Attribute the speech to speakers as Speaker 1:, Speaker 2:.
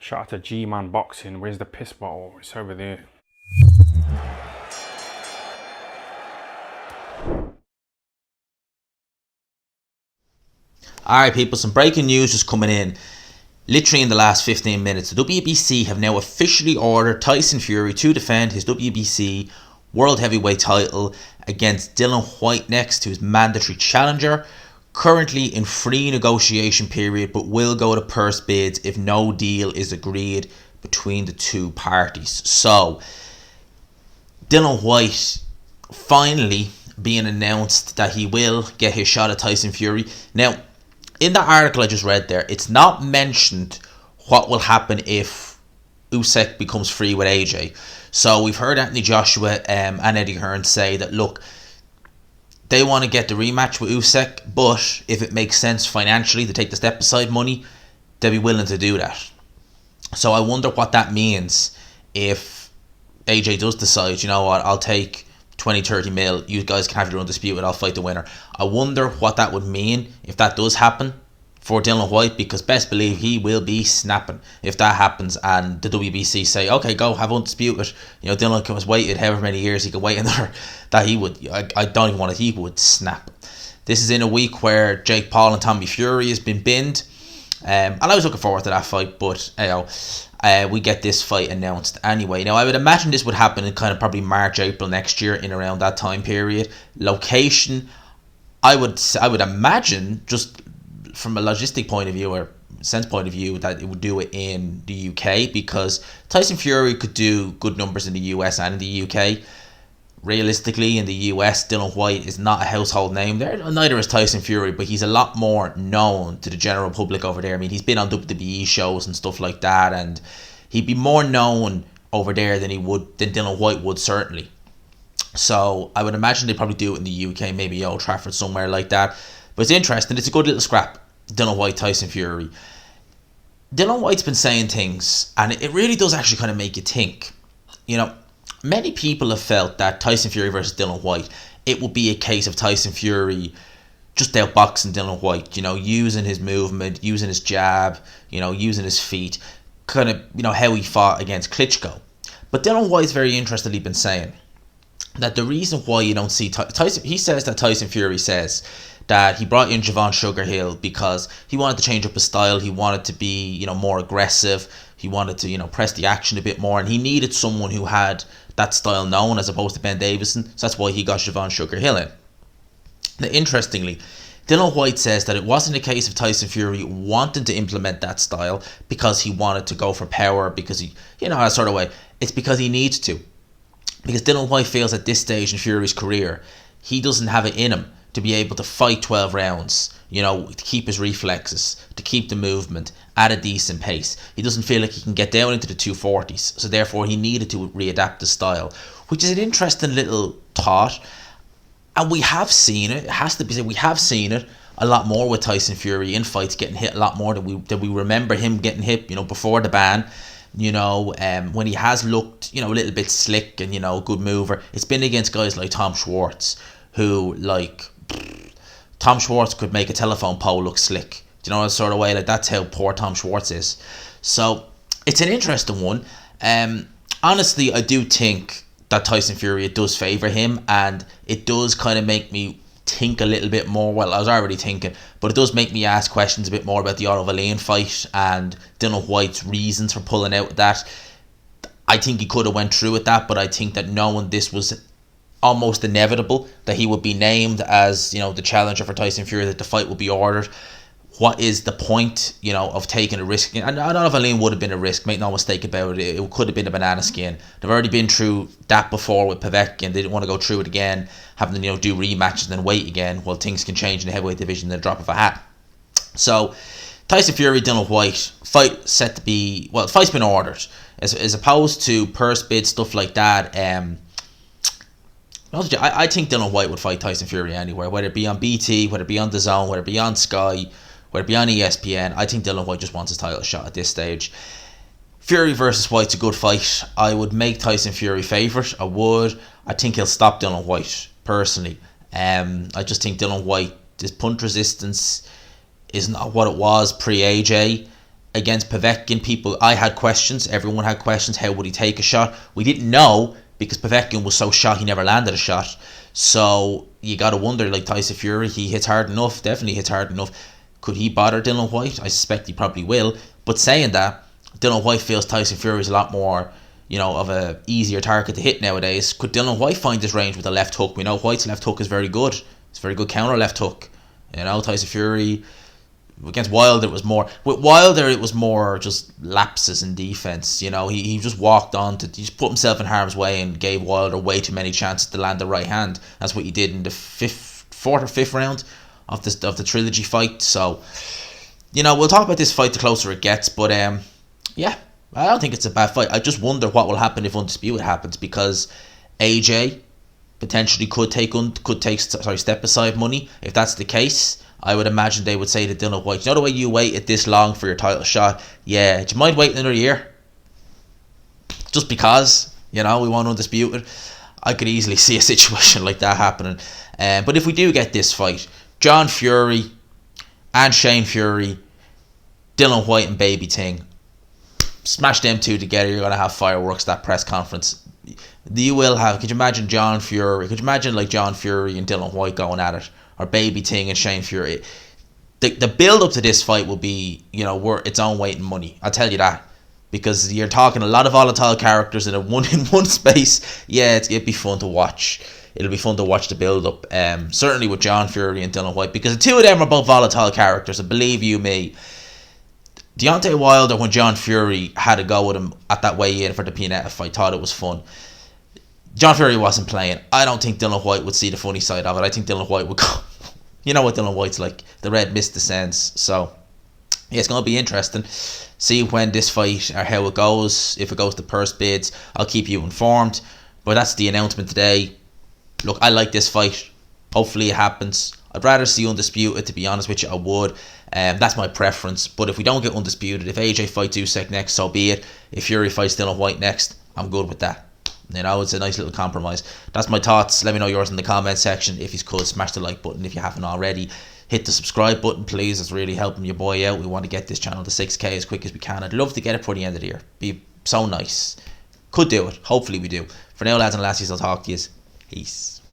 Speaker 1: Shout out to G-Man Boxing. Where's the piss bottle? It's over there.
Speaker 2: Alright people, some breaking news just coming in. Literally in the last 15 minutes, the WBC have now officially ordered Tyson Fury to defend his WBC World Heavyweight title against Dillian Whyte next to his mandatory challenger. Currently in free negotiation period, but will go to purse bids if no deal is agreed between the two parties. So, Dillian Whyte finally being announced that he will get his shot at Tyson Fury. Now, in the article I just read there, it's not mentioned what will happen if Usyk becomes free with AJ. So we've heard Anthony Joshua and Eddie Hearn say that, look, they want to get the rematch with Usyk, but if it makes sense financially to take the step aside money, they'll be willing to do that. So I wonder what that means if AJ does decide, you know what, I'll take 20-30 mil, you guys can have your undisputed, I'll fight the winner. I wonder what that would mean if that does happen for Dillian Whyte, because best believe he will be snapping if that happens and the WBC say, okay, go have undisputed. You know, Dillian has waited however many years he can wait in there, that he would, I don't even want it, he would snap. This is in a week where Jake Paul and Tommy Fury has been binned, and I was looking forward to that fight, but you know, we get this fight announced anyway. Now, I would imagine this would happen in kind of probably March, April next year, in around that time period. Location, I would imagine, just from a logistic point of view or sense point of view, that it would do it in the UK, because Tyson Fury could do good numbers in the US and in the UK. Realistically, in the US, Dillian Whyte is not a household name there. Neither is Tyson Fury, but he's a lot more known to the general public over there. I mean, he's been on WWE shows and stuff like that, and he'd be more known over there than Dillian Whyte would, certainly. So I would imagine they'd probably do it in the UK, maybe Old Trafford, somewhere like that. But it's interesting. It's a good little scrap. Dillian Whyte, Tyson Fury. Dillian Whyte's been saying things, and it really does actually kind of make you think. You know, many people have felt that Tyson Fury versus Dillian Whyte, it would be a case of Tyson Fury just outboxing Dillian Whyte, you know, using his movement, using his jab, you know, using his feet, kind of, you know, how he fought against Klitschko. But Dillian Whyte's very interestingly been saying that the reason why you don't see Tyson, he says that Tyson Fury says that he brought in Javon Sugarhill because he wanted to change up his style. He wanted to be, you know, more aggressive. He wanted to, you know, press the action a bit more, and he needed someone who had that style known as opposed to Ben Davison. So that's why he got Javon Sugarhill in. Now, interestingly, Dillian Whyte says that it wasn't a case of Tyson Fury wanting to implement that style because he wanted to go for power, because he, you know, that sort of way. It's because he needs to. Because Dillian Whyte feels at this stage in Fury's career, he doesn't have it in him to be able to fight 12 rounds, you know, to keep his reflexes, to keep the movement at a decent pace. He doesn't feel like he can get down into the 240s, so therefore he needed to readapt his style, which is an interesting little thought. And we have seen it, it has to be said, we have seen it a lot more with Tyson Fury in fights, getting hit a lot more than we remember him getting hit, you know, before the ban. You know, when he has looked, you know, a little bit slick and, you know, good mover, it's been against guys like Tom Schwartz, who, like, Tom Schwartz could make a telephone pole look slick. Do you know, that sort of way? Like, that's how poor Tom Schwartz is. So it's an interesting one. Honestly, I do think that Tyson Fury, it does favour him, and it does kind of make me think a little bit more. Well, I was already thinking, but it does make me ask questions a bit more about the Otto Wallin fight and Dillian Whyte's reasons for pulling out of that. I think he could have went through with that, but I think that knowing this was almost inevitable, that he would be named as, you know, the challenger for Tyson Fury, that the fight would be ordered, what is the point, you know, of taking a risk? And I don't know if Wallin would have been a risk, make no mistake about it. It could have been a banana skin. They've already been through that before with Povetkin. They didn't want to go through it again, having to, you know, do rematches and then wait again. Well, things can change in the heavyweight division in the drop of a hat. So Tyson Fury, Dillian Whyte, fight set to be, well, the fight's been ordered. As opposed to purse bid, stuff like that, I think Dillian Whyte would fight Tyson Fury anywhere, whether it be on BT, whether it be on DAZN, whether it be on Sky, whether it be on ESPN. I think Dillian Whyte just wants his title shot at this stage. Fury versus Whyte's a good fight. I would make Tyson Fury favourite. I would. I think he'll stop Dillian Whyte, personally. I just think Dillian Whyte, his punch resistance is not what it was pre-AJ. against Povetkin, I had questions. Everyone had questions. How would he take a shot? We didn't know because Povetkin was so shot he never landed a shot. So you got to wonder, like Tyson Fury, he hits hard enough. Definitely hits hard enough. Could he bother Dillian Whyte? I suspect he probably will. But saying that, Dillian Whyte feels Tyson Fury is a lot more, of a easier target to hit nowadays. Could Dillian Whyte find his range with a left hook? We know Whyte's left hook is very good. It's a very good counter left hook. Tyson Fury, against Wilder, it was more. With Wilder, it was more just lapses in defense. He just walked on he just put himself in harm's way and gave Wilder way too many chances to land the right hand. That's what he did in the fourth or fifth round of the trilogy fight. So, we'll talk about this fight the closer it gets. But yeah, I don't think it's a bad fight. I just wonder what will happen if Undisputed happens, because AJ potentially could take step aside money. If that's the case, I would imagine they would say to Dillian Whyte, the way you waited this long for your title shot, do you mind waiting another year? Just because, we want Undisputed. I could easily see a situation like that happening. But if we do get this fight, John Fury and Shane Fury, Dillian Whyte and Baby Ting, smash them two together, you're going to have fireworks, that press conference. You will have, could you imagine John Fury and Dillian Whyte going at it? Or Baby Ting and Shane Fury. The build up to this fight will be, worth its own weight in money. I'll tell you that, because you're talking a lot of volatile characters in one space. Yeah, it'd be fun to watch. It'll be fun to watch the build up. Certainly with John Fury and Dillian Whyte, because the two of them are both volatile characters. And believe you me, Deontay Wilder, when John Fury had a go with him at that weigh-in for the Pinetta fight, thought it was fun. John Fury wasn't playing. I don't think Dillian Whyte would see the funny side of it. I think Dillian Whyte would go. You know what Dillian Whyte's like. The red mist descends. So, yeah, it's going to be interesting. See when this fight, or how it goes. If it goes to purse bids, I'll keep you informed. But that's the announcement today. Look, I like this fight. Hopefully it happens. I'd rather see Undisputed, to be honest with you. I would. That's my preference. But if we don't get Undisputed, if AJ fights Usyk next, so be it. If Fury fights Dillian Whyte next, I'm good with that. It's a nice little compromise. That's my thoughts. Let me know yours in the comment section. If you could, smash the like button if you haven't already. Hit the subscribe button, please. It's really helping your boy out. We want to get this channel to 6k as quick as we can. I'd love to get it for the end of the year. Be so nice. Could do it. Hopefully we do. For now, lads and lassies, I'll talk to you. Peace.